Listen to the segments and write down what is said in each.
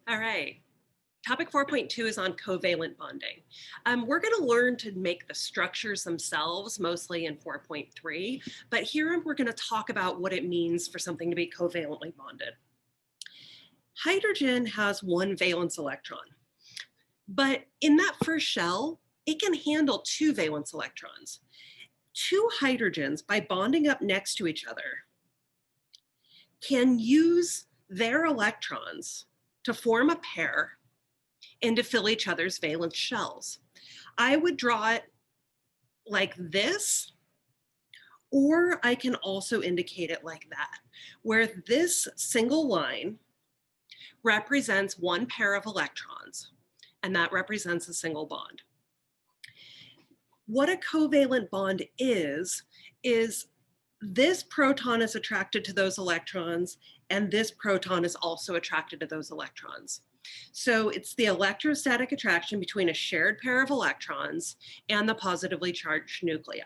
All right. Topic 4.2 is on covalent bonding. We're going to learn to make the structures themselves, mostly in 4.3, but here we're going to talk about what it means for something to be covalently bonded. Hydrogen has one valence electron, but in that first shell, it can handle two valence electrons. Two hydrogens, by bonding up next to each other, can use their electrons to form a pair and to fill each other's valence shells. I would draw it like this, or I can also indicate it like that, where this single line represents one pair of electrons, and that represents a single bond. What a covalent bond is this proton is attracted to those electrons, and this proton is also attracted to those electrons. So it's the electrostatic attraction between a shared pair of electrons and the positively charged nuclei.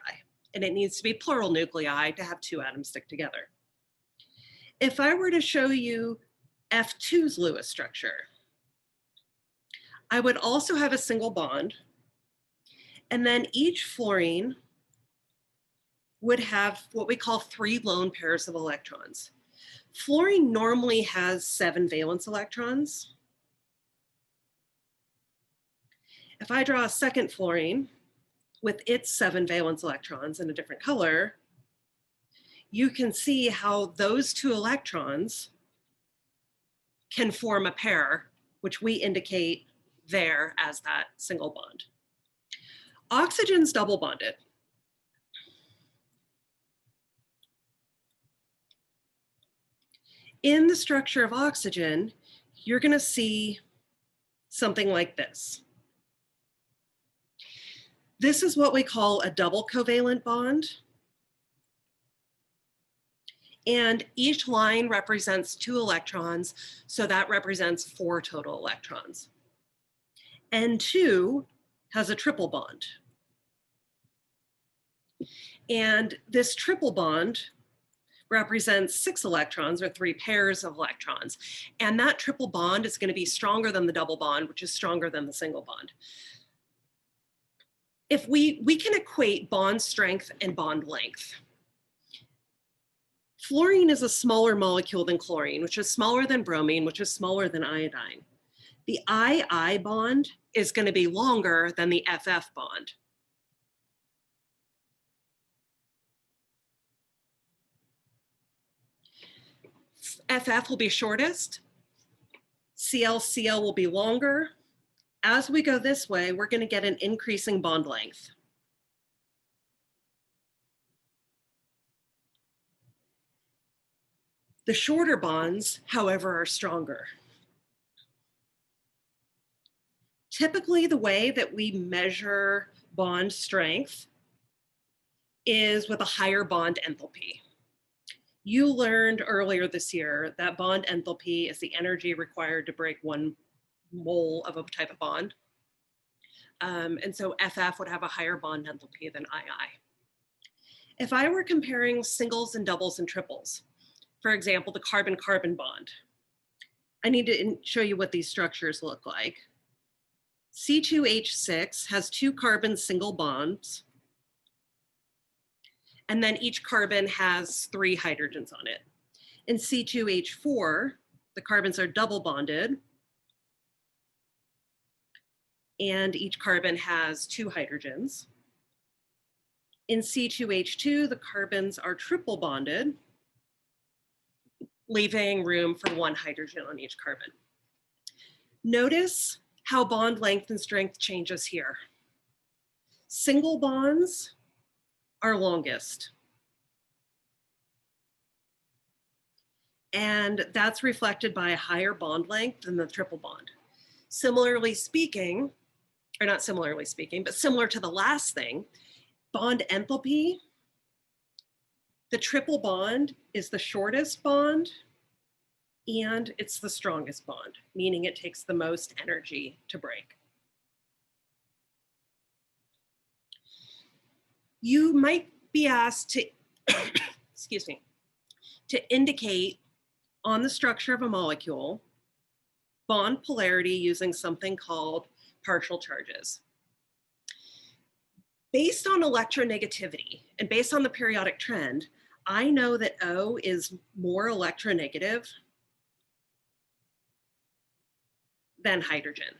And it needs to be plural nuclei to have two atoms stick together. If I were to show you F2's Lewis structure, I would also have a single bond, and then each fluorine would have what we call three lone pairs of electrons. Fluorine normally has 7 valence electrons. If I draw a second fluorine with its 7 valence electrons in a different color, you can see how those two electrons can form a pair, which we indicate there as that single bond. Oxygen's double bonded. In the structure of oxygen, you're going to see something like this. This is what we call a double covalent bond. And each line represents 2 electrons, so that represents 4 total electrons. N2 has a triple bond. And this triple bond represents 6 electrons, or 3 pairs of electrons. And that triple bond is going to be stronger than the double bond, which is stronger than the single bond. If we can equate bond strength and bond length. Fluorine is a smaller molecule than chlorine, which is smaller than bromine, which is smaller than iodine. The I-I bond is going to be longer than the FF bond. FF will be shortest, CL-CL will be longer. As we go this way, we're going to get an increasing bond length. The shorter bonds, however, are stronger. Typically, the way that we measure bond strength is with a higher bond enthalpy. You learned earlier this year that bond enthalpy is the energy required to break 1 mole of a type of bond. And so FF would have a higher bond enthalpy than II. If I were comparing singles and doubles and triples, for example, the carbon-carbon bond, I need to show you what these structures look like. C2H6 has 2 carbon single bonds, and then each carbon has 3 hydrogens on it. In C2H4, the carbons are double bonded, and each carbon has 2 hydrogens. In C2H2, the carbons are triple bonded, leaving room for 1 hydrogen on each carbon. Notice how bond length and strength changes here. Single bonds are longest. And that's reflected by a higher bond length than the triple bond. Similarly speaking, or not similarly speaking, but similar to the last thing, bond enthalpy, the triple bond is the shortest bond and it's the strongest bond, meaning it takes the most energy to break. You might be asked to, excuse me, to indicate on the structure of a molecule bond polarity using something called partial charges. Based on electronegativity and based on the periodic trend, I know that O is more electronegative than hydrogen.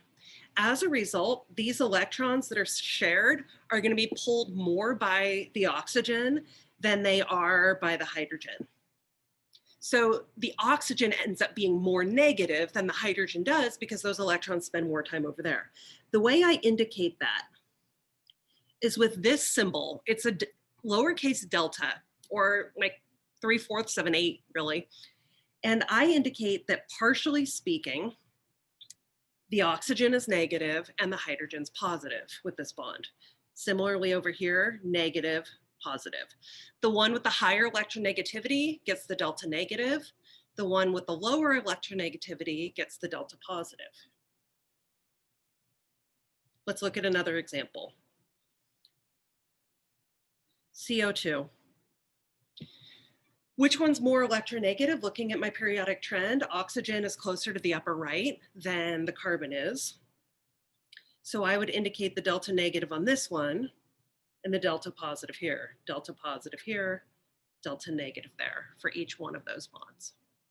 As a result, these electrons that are shared are going to be pulled more by the oxygen than they are by the hydrogen. So the oxygen ends up being more negative than the hydrogen does because those electrons spend more time over there. The way I indicate that is with this symbol. It's a lowercase delta, or like 3/4 of an 8, really. And I indicate that partially speaking, the oxygen is negative and the hydrogen's positive with this bond. Similarly over here, negative, positive. The one with the higher electronegativity gets the delta negative. The one with the lower electronegativity gets the delta positive. Let's look at another example. CO2. Which one's more electronegative? Looking at my periodic trend, oxygen is closer to the upper right than the carbon is. So I would indicate the delta negative on this one and the delta positive here, delta positive here, delta negative there for each one of those bonds.